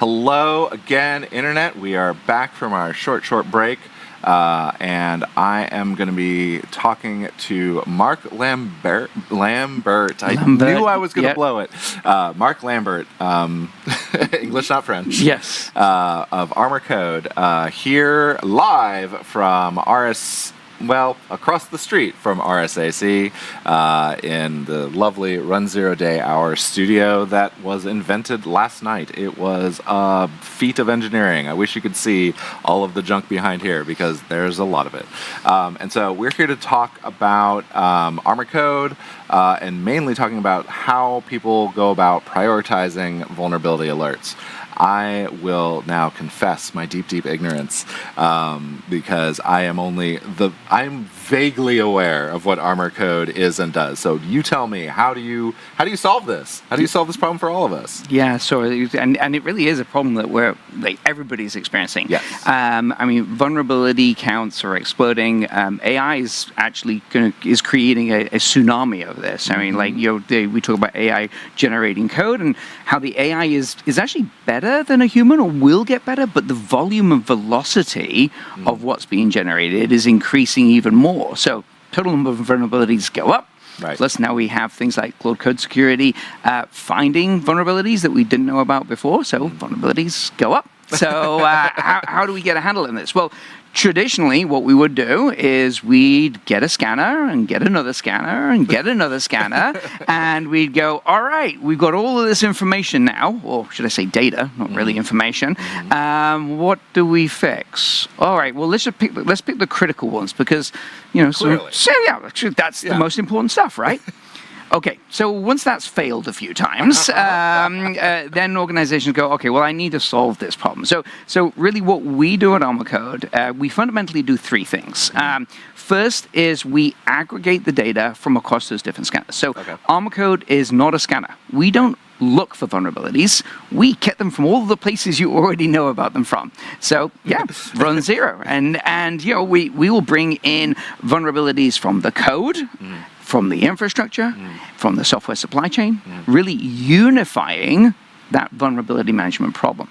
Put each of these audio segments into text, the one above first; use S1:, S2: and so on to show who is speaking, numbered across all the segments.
S1: Hello again, Internet. We are back from our short break, and I am going to be talking to Mark Lambert. I knew I was going to blow it. Mark Lambert, English not French.
S2: Yes.
S1: Of ArmorCode, here live from across the street from RSAC in the lovely runZero Day Hour studio that was invented last night. It was a feat of engineering. I wish you could see all of the junk behind here because there's a lot of it. And so we're here to talk about ArmorCode and mainly talking about how people go about prioritizing vulnerability alerts. I will now confess my deep ignorance because I'm vaguely aware of what ArmorCode is and does. So you tell me, how do you solve this? How do you solve this problem for all of us?
S2: Yeah, so and it really is a problem that everybody's experiencing.
S1: Yes.
S2: Vulnerability counts are exploding. AI is actually is creating a tsunami of this. We talk about AI generating code and how the AI is actually better than a human or will get better, but the volume and velocity of what's being generated is increasing even more. So total number of vulnerabilities go up.
S1: Right.
S2: Plus now we have things like Cloud Code Security finding vulnerabilities that we didn't know about before, so vulnerabilities go up. So how do we get a handle on this? Well, traditionally, what we would do is we'd get a scanner and get another scanner and get another scanner, and we'd go, all right, we've got all of this information now, or should I say data, not really information. What do we fix? All right, well, let's pick the critical ones because, that's the most important stuff, right? Okay, so once that's failed a few times, then organizations go, okay, well, I need to solve this problem. So really what we do at ArmorCode, we fundamentally do three things. First is we aggregate the data from across those different scanners. So ArmorCode is not a scanner. We don't look for vulnerabilities. We get them from all the places you already know about them from. So runZero. And we will bring in vulnerabilities from the code, from the infrastructure, from the software supply chain, really unifying that vulnerability management problem.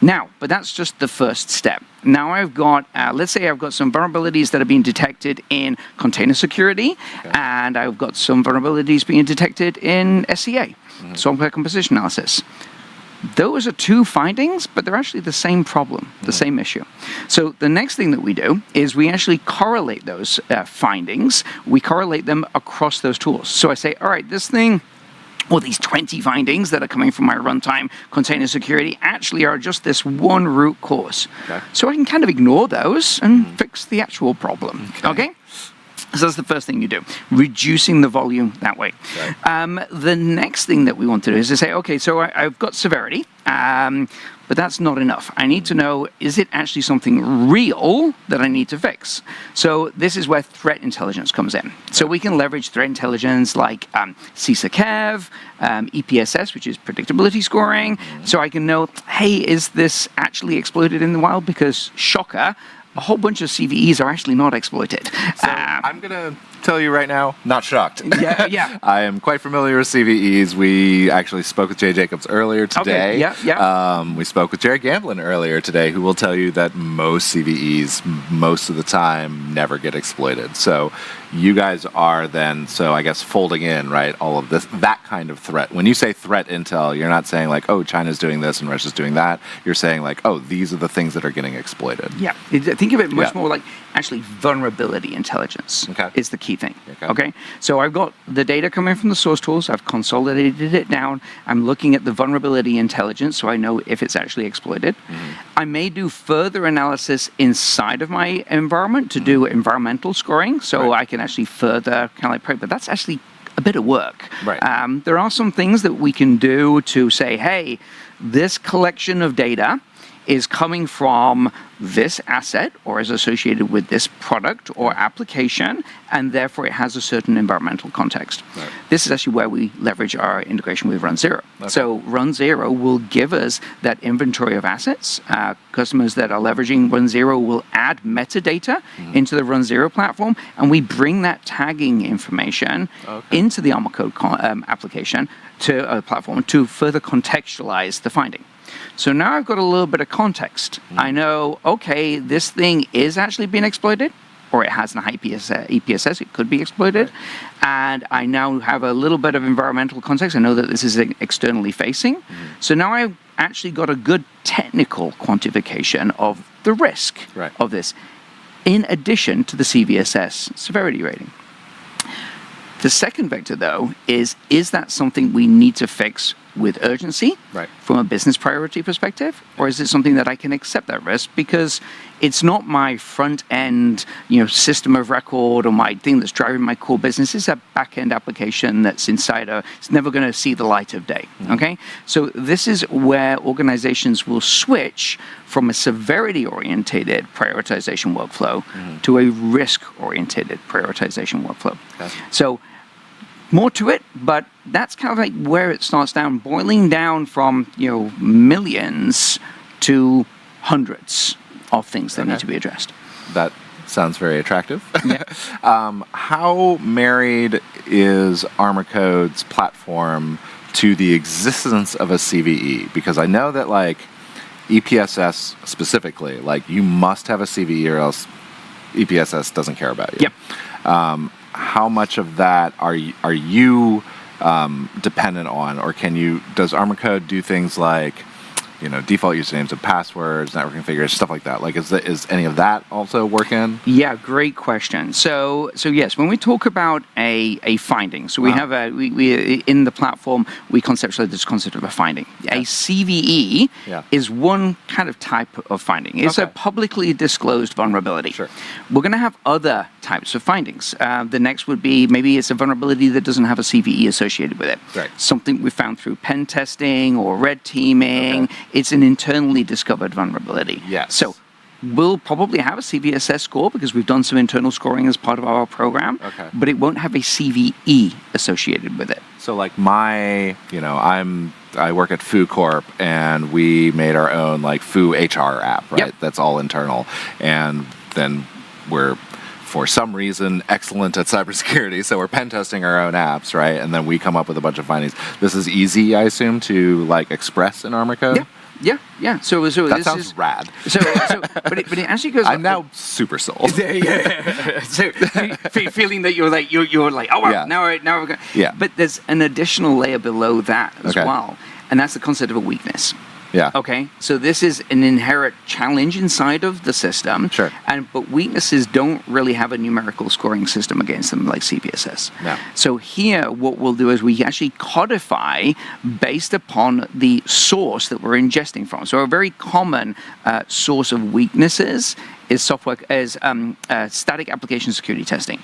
S2: Now, but that's just the first step. Now I've got, let's say I've got some vulnerabilities that are being detected in container security, and I've got some vulnerabilities being detected in SCA, software composition analysis. Those are two findings, but they're actually the same problem, the same issue. So the next thing that we do is we actually correlate those findings. We correlate them across those tools. So I say, all right, this thing, or these 20 findings that are coming from my runtime container security actually are just this one root cause. So I can kind of ignore those and fix the actual problem. Okay? So that's the first thing you do, reducing the volume that way. The next thing that we want to do is to say, okay, so I've got severity, but that's not enough. I need to know, is it actually something real that I need to fix? So this is where threat intelligence comes in. So we can leverage threat intelligence like CISA KEV, EPSS, which is predictability scoring. So I can know, hey, is this actually exploited in the wild? Because shocker, a whole bunch of CVEs are actually not exploited.
S1: So I'm going to tell you right now, not shocked.
S2: Yeah.
S1: I am quite familiar with CVEs. We actually spoke with Jay Jacobs earlier today. We spoke with Jerry Gamblin earlier today, who will tell you that most CVEs, most of the time, never get exploited. So you guys are then, I guess, folding in, right, all of this, that kind of threat. When you say threat intel, you're not saying like, oh, China's doing this and Russia's doing that. You're saying like, oh, these are the things that are getting exploited.
S2: Yeah, think of it much more like actually vulnerability intelligence is the key thing. Okay, so I've got the data coming from the source tools. I've consolidated it down. I'm looking at the vulnerability intelligence so I know if it's actually exploited. I may do further analysis inside of my environment to do environmental scoring, so I can actually further kind of like, but that's actually a bit of work. There are some things that we can do to say, hey, this collection of data is coming from this asset or is associated with this product or application, and therefore it has a certain environmental context. This is actually where we leverage our integration with runZero. So runZero will give us that inventory of assets. Customers that are leveraging runZero will add metadata into the runZero platform, and we bring that tagging information into the ArmorCode application to a platform to further contextualize the finding. So now I've got a little bit of context. I know, okay, this thing is actually being exploited, or it has an high EPSS, it could be exploited. And I now have a little bit of environmental context. I know that this is externally facing. So now I've actually got a good technical quantification of the risk of this, in addition to the CVSS severity rating. The second vector, though, is that something we need to fix with urgency from a business priority perspective, or is it something that I can accept that risk because it's not my front end, system of record or my thing that's driving my core business? It's a back end application that's inside it's never going to see the light of day. Okay, so this is where organizations will switch from a severity-oriented prioritization workflow to a risk-oriented prioritization workflow. So more to it, but that's kind of like where it starts down, boiling down from millions to hundreds of things that need to be addressed.
S1: That sounds very attractive. How married is ArmorCode's platform to the existence of a CVE? Because I know that EPSS specifically, you must have a CVE or else EPSS doesn't care about you. How much of that are you dependent on, or does ArmorCode do things like default usernames and passwords, network configuration, stuff like that? Is any of that also working?
S2: Yeah, great question. So yes, when we talk about a finding, so we have we in the platform we conceptualize this concept of a finding. A CVE is one kind of type of finding. It's a publicly disclosed vulnerability. We're going to have other types of findings. The next would be maybe it's a vulnerability that doesn't have a CVE associated with it. Something we found through pen testing or red teaming. It's an internally discovered vulnerability. So we'll probably have a CVSS score because we've done some internal scoring as part of our program, but it won't have a CVE associated with it.
S1: So I work at Foo Corp, and we made our own Foo HR app, right? That's all internal. And then we're, for some reason, excellent at cybersecurity, so we're pen testing our own apps, right? And then we come up with a bunch of findings. This is easy, I assume, to express in ArmorCode?
S2: Yeah. So
S1: that
S2: this
S1: sounds
S2: is
S1: rad.
S2: But it actually goes.
S1: I'm now super sold.
S2: So feeling that you're oh wow, now we're going. But there's an additional layer below that as well, and that's the concept of a weakness. Okay. So this is an inherent challenge inside of the system. But weaknesses don't really have a numerical scoring system against them like CVSS. So here, what we'll do is we actually codify based upon the source that we're ingesting from. So a very common source of weaknesses is static application security testing.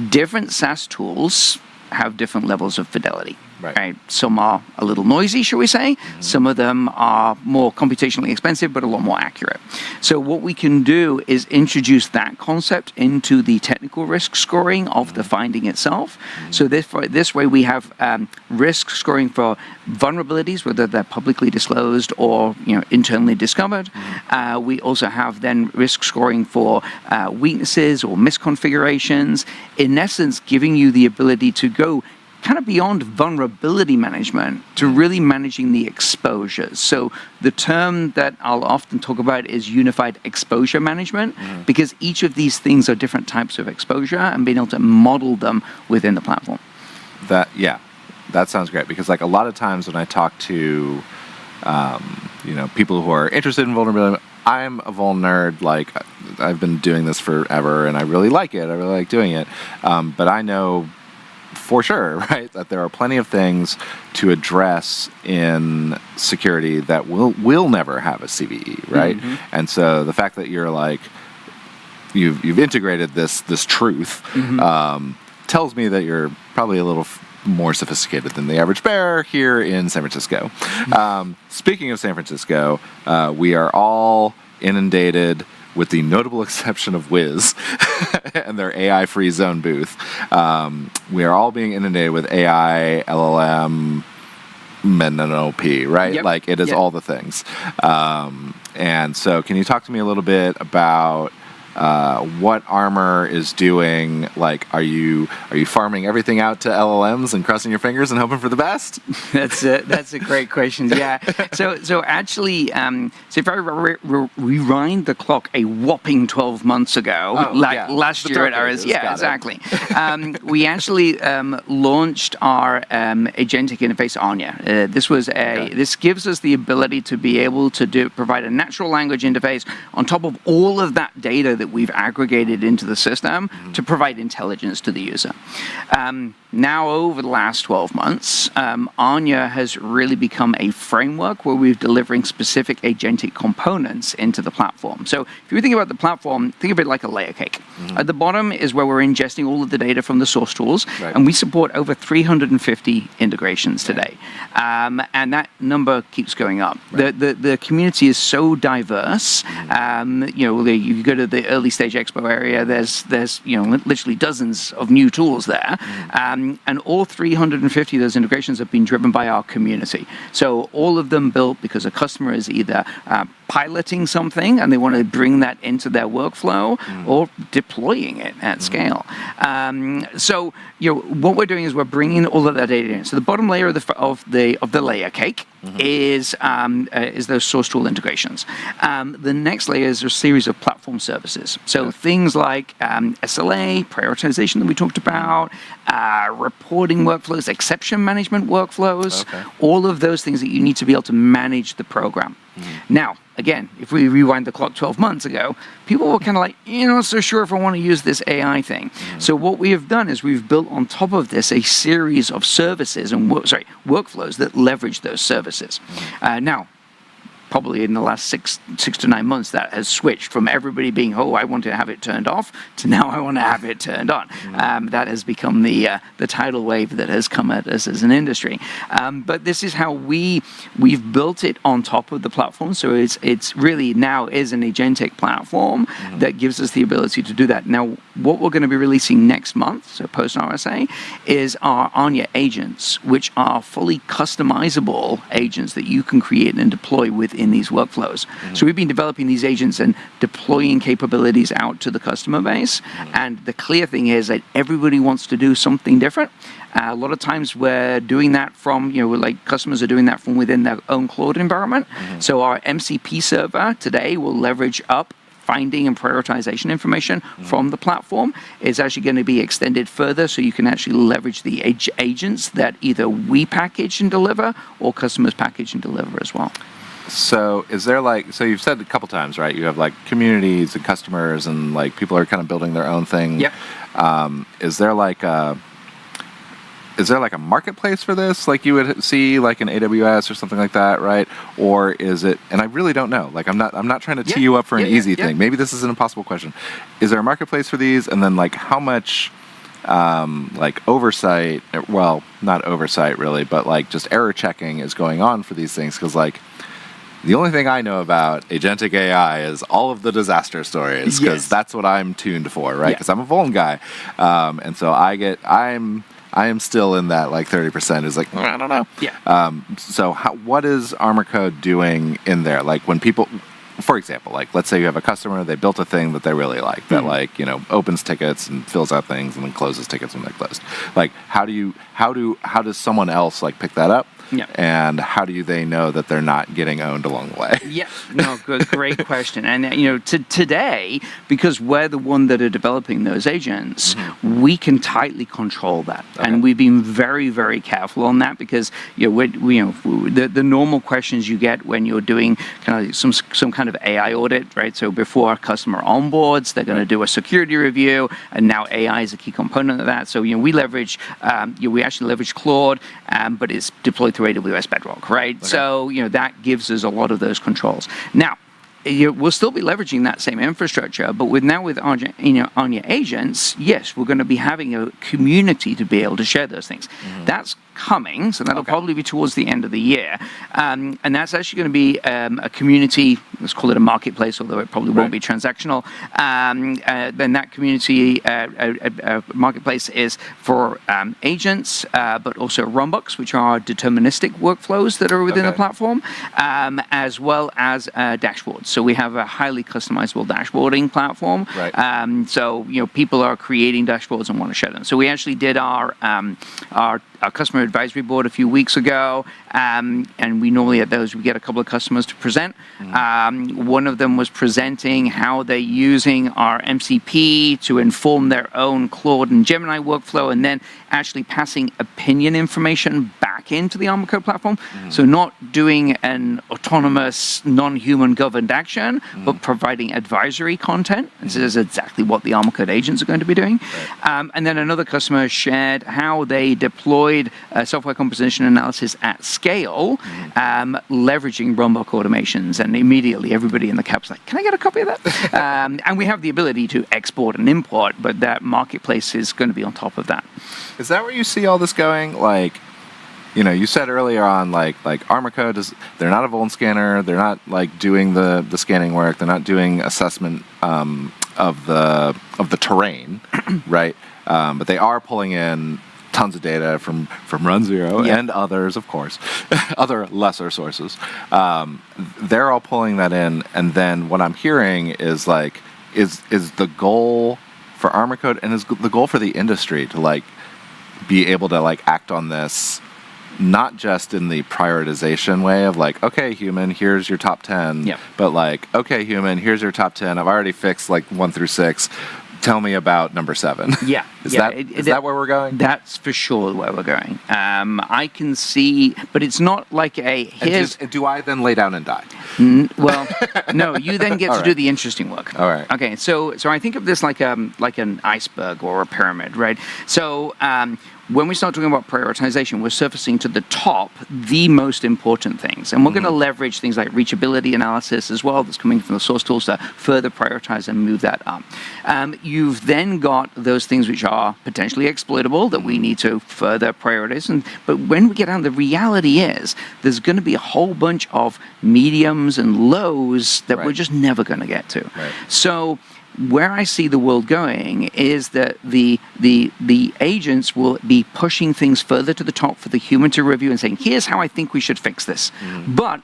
S2: Different SAST tools have different levels of fidelity. Right. Some are a little noisy, shall we say. Some of them are more computationally expensive, but a lot more accurate. So what we can do is introduce that concept into the technical risk scoring of the finding itself. So this way we have risk scoring for vulnerabilities, whether they're publicly disclosed or internally discovered. We also have then risk scoring for weaknesses or misconfigurations. In essence, giving you the ability to go kind of beyond vulnerability management to really managing the exposures. So the term that I'll often talk about is unified exposure management, because each of these things are different types of exposure, and being able to model them within the platform.
S1: That sounds great, because a lot of times when I talk to people who are interested in vulnerability, I'm a vul nerd. I've been doing this forever, and I really like it. I really like doing it. But I know for sure, right, that there are plenty of things to address in security that will never have a CVE, right? And so the fact that you're you've integrated this truth tells me that you're probably a little more sophisticated than the average bear here in San Francisco. Speaking of San Francisco, we are all inundated, with the notable exception of Wiz and their AI-free zone booth. We are all being inundated with AI, LLM, NLP, right? It is all the things. And so can you talk to me a little bit about what Armor is doing. Like, are you farming everything out to LLMs and crossing your fingers and hoping for the best?
S2: That's a great question. Yeah. So actually, so if I rewind the clock a whopping 12 months ago, last year at RS, exactly. We actually launched our agentic interface Anya. This gives us the ability to be able to provide a natural language interface on top of all of that data that we've aggregated into the system to provide intelligence to the user. Now, over the last 12 months, Anya has really become a framework where we're delivering specific agentic components into the platform. So if you think about the platform, think of it like a layer cake. At the bottom is where we're ingesting all of the data from the source tools, and we support over 350 integrations today. And that number keeps going up. The community is so diverse. You go to the early stage expo area, there's literally dozens of new tools there. And all 350 of those integrations have been driven by our community. So all of them built because a customer is either piloting something and they want to bring that into their workflow or deploying it at scale. So what we're doing is we're bringing all of that data in. So the bottom layer of the layer cake is those source tool integrations. The next layer is a series of platform services. So things like SLA, prioritization that we talked about, reporting workflows, exception management workflows, all of those things that you need to be able to manage the program. Now, again, if we rewind the clock 12 months ago, people were kind of like, not so sure if I want to use this AI thing. So what we have done is we've built on top of this a series of services and workflows that leverage those services. Now, probably in the last six to 9 months, that has switched from everybody being, I want to have it turned off, to now I want to have it turned on. That has become the tidal wave that has come at us as an industry. But this is how we've built it on top of the platform. So it's really now is an agentic platform that gives us the ability to do that. Now, what we're going to be releasing next month, so post RSA, is our Anya agents, which are fully customizable agents that you can create and deploy within these workflows. So we've been developing these agents and deploying capabilities out to the customer base. And the clear thing is that everybody wants to do something different. A lot of times we're doing that from, customers are doing that from within their own cloud environment. So our MCP server today will leverage up finding and prioritization information from the platform. Is actually going to be extended further, so you can actually leverage the agents that either we package and deliver or customers package and deliver as well.
S1: So is there so you've said a couple times, right? You have communities and customers and people are kind of building their own thing.
S2: Yep.
S1: Is there a marketplace for this, like you would see an AWS or something like that, right? Or is it? And I really don't know. I'm not trying to tee you up for an easy thing. Maybe this is an impossible question. Is there a marketplace for these? And then how much oversight? Well, not oversight really, but just error checking is going on for these things, because the only thing I know about agentic AI is all of the disaster stories, because that's what I'm tuned for, right? Because I'm a Vuln guy, and so I am still in that 30% is I don't know. So what is ArmorCode doing in there? When people, for example, let's say you have a customer, they built a thing that they really like, that opens tickets and fills out things and then closes tickets when they're closed. How does someone else pick that up? And how do they know that they're not getting owned along the way?
S2: Great question. And today, because we're the one that are developing those agents, we can tightly control that, and we've been very, very careful on that, because the normal questions you get when you're doing kind of some kind of AI audit, right? So before a customer onboards, they're going to do a security review, and now AI is a key component of that. So we leverage, we actually leverage Claude, but it's deployed through AWS Bedrock, right? So that gives us a lot of those controls. Now, we'll still be leveraging that same infrastructure, but with Anya agents, yes, we're going to be having a community to be able to share those things. That's coming, so that'll probably be towards the end of the year. And that's actually going to be a community, let's call it a marketplace, although it probably won't be transactional. Then that community marketplace is for agents, but also runbooks, which are deterministic workflows that are within the platform, as well as dashboards. So we have a highly customizable dashboarding platform. So people are creating dashboards and want to share them. So we actually did our customer advisory board a few weeks ago, and we normally at those we get a couple of customers to present. One of them was presenting how they're using our MCP to inform their own Claude and Gemini workflow, and then actually passing opinion information back into the ArmorCode platform. So not doing an autonomous, non-human governed action, but providing advisory content. This is exactly what the ArmorCode agents are going to be doing. And then another customer shared how they deployed software composition analysis at scale, leveraging runbook automations, and immediately everybody in the cab's like, can I get a copy of that? And we have the ability to export and import, but that marketplace is going to be on top of that.
S1: Is that where you see all this going? Like, you said earlier on, like ArmorCode is, they're not a vuln scanner, they're not like doing the scanning work, they're not doing assessment of the terrain, right? But they are pulling in tons of data from runZero and others, of course, other lesser sources. They're all pulling that in, and then what I'm hearing is like, is the goal for ArmorCode and is the goal for the industry to like be able to like act on this, not just in the prioritization way of like, okay, human, here's your top 10, but like, okay, human, here's your top 10. I've already fixed like 1 through 6. Tell me about number 7. Is that where we're going?
S2: That's for sure where we're going. I can see, but it's not like a here's.
S1: Do I then lay down and die?
S2: Well, no. You then get to do the interesting work.
S1: All right.
S2: Okay. So I think of this like an iceberg or a pyramid, right? So when we start talking about prioritization, we're surfacing to the top the most important things. And we're going to leverage things like reachability analysis as well that's coming from the source tools to further prioritize and move that up. You've then got those things which are potentially exploitable that we need to further prioritize. But when we get down, the reality is there's going to be a whole bunch of mediums and lows that we're just never going to get to. So where I see the world going is that the agents will be pushing things further to the top for the human to review and saying, here's how I think we should fix this. But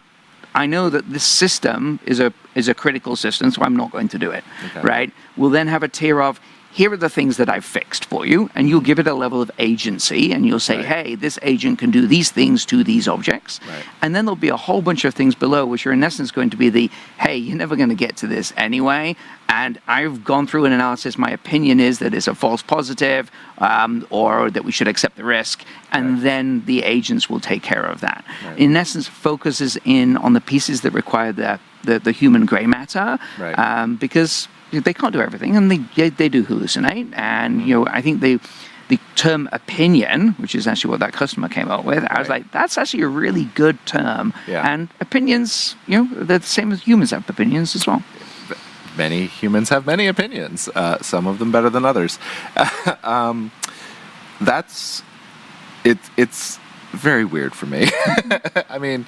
S2: I know that this system is a critical system, so I'm not going to do it, right? We'll then have a tier of, here are the things that I've fixed for you, and you'll give it a level of agency, and you'll say, hey, this agent can do these things to these objects. And then there'll be a whole bunch of things below, which are in essence going to be the, hey, you're never going to get to this anyway, and I've gone through an analysis, my opinion is that it's a false positive, or that we should accept the risk, and then the agents will take care of that. In essence, focuses in on the pieces that require the human gray matter, because they can't do everything, and they do hallucinate. And I think the term opinion, which is actually what that customer came up with, I was like, that's actually a really good term. And opinions, they're the same as humans have opinions as well.
S1: Many humans have many opinions. Some of them better than others. It's very weird for me. I mean,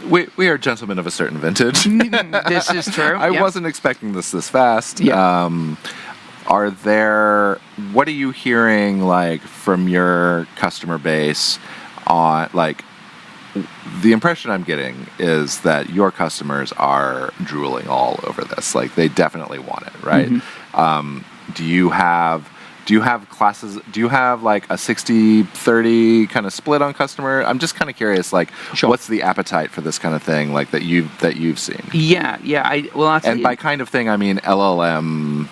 S1: we are gentlemen of a certain vintage.
S2: This is true.
S1: I wasn't expecting this fast. What are you hearing like from your customer base on like, the impression I'm getting is that your customers are drooling all over this. Like they definitely want it, right? Do you have classes? Do you have like a 60-30 kind of split on customer? I'm just kind of curious, like, what's the appetite for this kind of thing, like that you've seen?
S2: And
S1: by kind of thing, I mean LLM,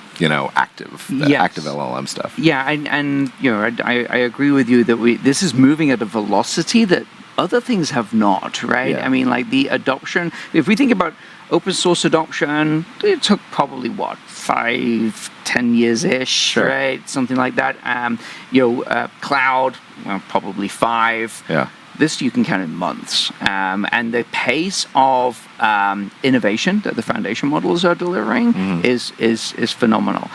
S1: active LLM stuff.
S2: I agree with you that this is moving at a velocity that other things have not, right? I mean, like the adoption. If we think about open source adoption, it took probably 5-10 years-ish, right? Something like that. Cloud, probably 5. This you can count in months. And the pace of innovation that the foundation models are delivering is phenomenal.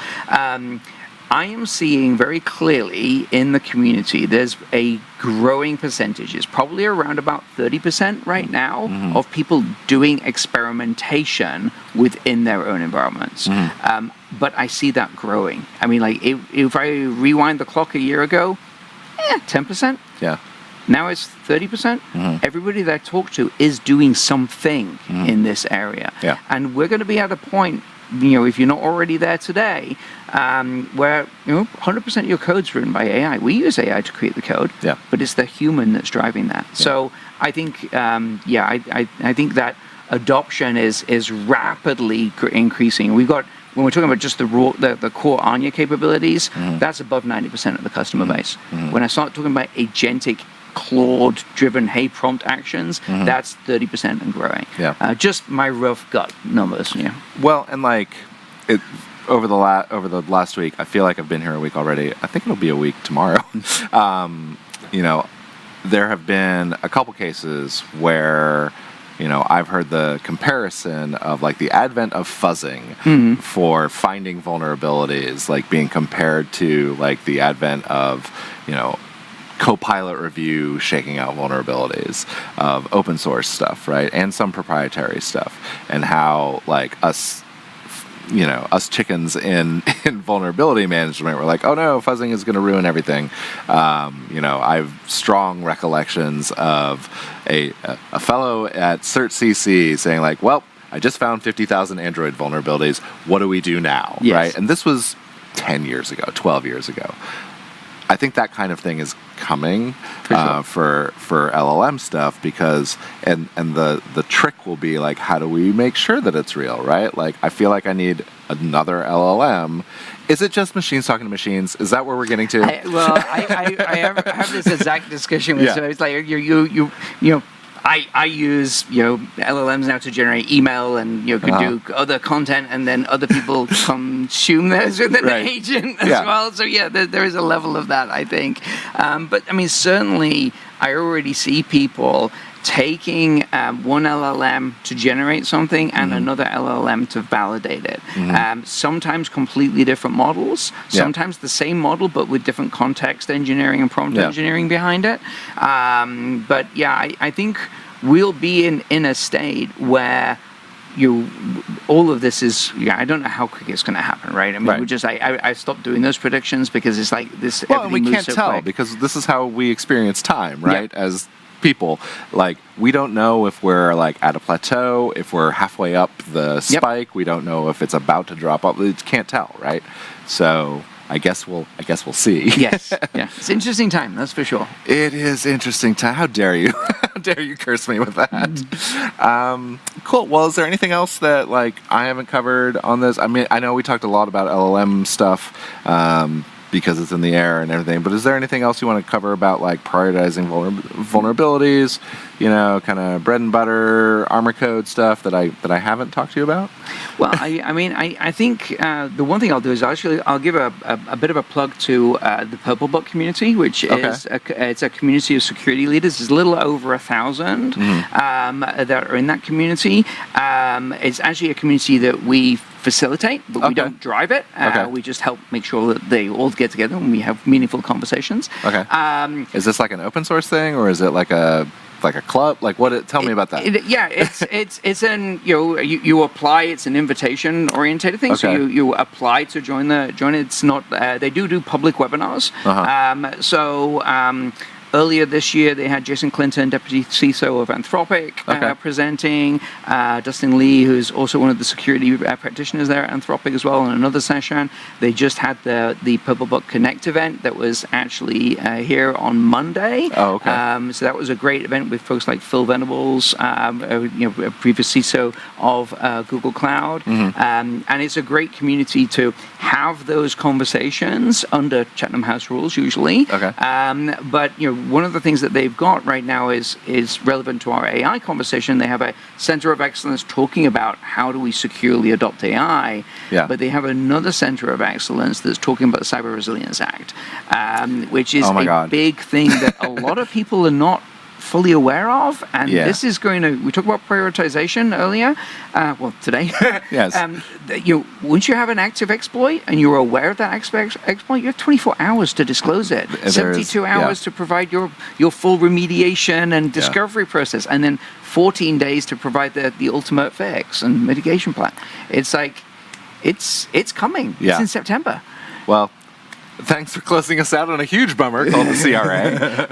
S2: I am seeing very clearly in the community there's a growing percentage. It's probably around about 30% right now of people doing experimentation within their own environments. But I see that growing. I mean, like, if I rewind the clock a year ago, 10%.
S1: Yeah.
S2: Now it's 30%. Everybody that I talk to is doing something in this area.
S1: Yeah.
S2: And we're going to be at a point, if you're not already there today, where 100% of your code's written by AI. We use AI to create the code, but it's the human that's driving that. Yeah. So I think, I think that adoption is rapidly increasing. We've got, when we're talking about just the core Anya capabilities, that's above 90% of the customer base. When I start talking about agentic Claude-driven Hey Prompt actions, that's 30% and growing. Yeah. Just my rough gut numbers. Yeah.
S1: Well, and like over the last week, I feel like I've been here a week already. I think it'll be a week tomorrow. There have been a couple cases where I've heard the comparison of like the advent of fuzzing for finding vulnerabilities, like being compared to like the advent of Copilot review shaking out vulnerabilities of open source stuff, right? And some proprietary stuff, and how like us chickens in vulnerability management were like, oh no, fuzzing is going to ruin everything. I have strong recollections of a fellow at CERT-CC saying like, well, I just found 50,000 Android vulnerabilities. What do we do now? Yes. Right? And this was 10 years ago, 12 years ago. I think that kind of thing is coming for LLM stuff, because and the trick will be like, how do we make sure that it's real, right? Like, I feel like I need another LLM. Is it just machines talking to machines? Is that where we're getting to?
S2: I have this exact discussion with so it's like I use LLMs now to generate email and can do other content, and then other people consume those with an agent as well. So there is a level of that, I think. But I mean, certainly I already see people taking one LLM to generate something and another LLM to validate it. Sometimes completely different models, sometimes the same model but with different context engineering and prompt engineering behind it. But I think we'll be in a state where all of this is, I don't know how quick it's going to happen, right? I mean, I stopped doing those predictions because it's like this.
S1: Well, and we can't tell because this is how we experience time, right? As people, like, we don't know if we're like at a plateau, if we're halfway up the spike. We don't know if it's about to drop off. We can't tell, right? So I guess we'll see.
S2: Yes, it's an interesting time, that's for sure.
S1: It is interesting time. How dare you? How dare you curse me with that? Cool. Well, is there anything else that like I haven't covered on this? I mean, I know we talked a lot about LLM stuff. Because it's in the air and everything. But is there anything else you want to cover about like prioritizing vulnerabilities, kind of bread and butter ArmorCode stuff that I haven't talked to you about?
S2: Well, I think the one thing I'll do is I'll give a bit of a plug to the Purple Book community, which is it's a community of security leaders. There's a little over 1,000 that are in that community. It's actually a community that we facilitate, but we don't drive it. We just help make sure that they all get together and we have meaningful conversations.
S1: Is this like an open source thing, or is it like a club? Like, what? Tell me about that.
S2: It's an you apply. It's an invitation oriented thing. So you apply to join it. It's not. They do public webinars. Earlier this year, they had Jason Clinton, Deputy CISO of Anthropic, presenting. Dustin Lee, who's also one of the security practitioners there at Anthropic as well, in another session. They just had the Purple Book Connect event that was actually here on Monday. So that was a great event with folks like Phil Venables, a previous CISO of Google Cloud. And it's a great community to have those conversations under Chatham House rules, usually. But one of the things that they've got right now is relevant to our AI conversation. They have a center of excellence talking about how do we securely adopt AI, but they have another center of excellence that's talking about the Cyber Resilience Act, which is a big thing that a lot of people are not fully aware of. And
S1: Yeah.
S2: this is going to, we talked about prioritization earlier, today.
S1: Yes.
S2: Once you have an active exploit and you're aware of that exploit, you have 24 hours to disclose it, 72 hours to provide your full remediation and discovery process, and then 14 days to provide the ultimate fix and mitigation plan. It's like, it's coming.
S1: Yeah.
S2: It's in September.
S1: Well, thanks for closing us out on a huge bummer called the CRA.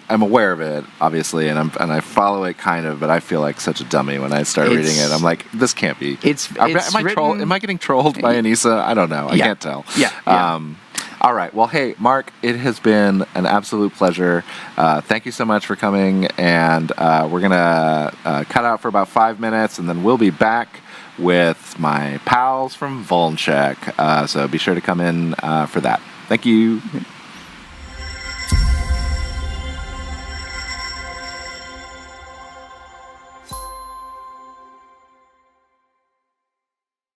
S1: I'm aware of it, obviously, and I follow it kind of, but I feel like such a dummy when I start reading it. I'm like, this can't be. Am I getting trolled by Anissa? I don't know. I can't tell.
S2: Yeah.
S1: All right. Well, hey, Mark, it has been an absolute pleasure. Thank you so much for coming, and we're gonna cut out for about 5 minutes, and then we'll be back with my pals from VulnCheck. So be sure to come in for that. Thank you.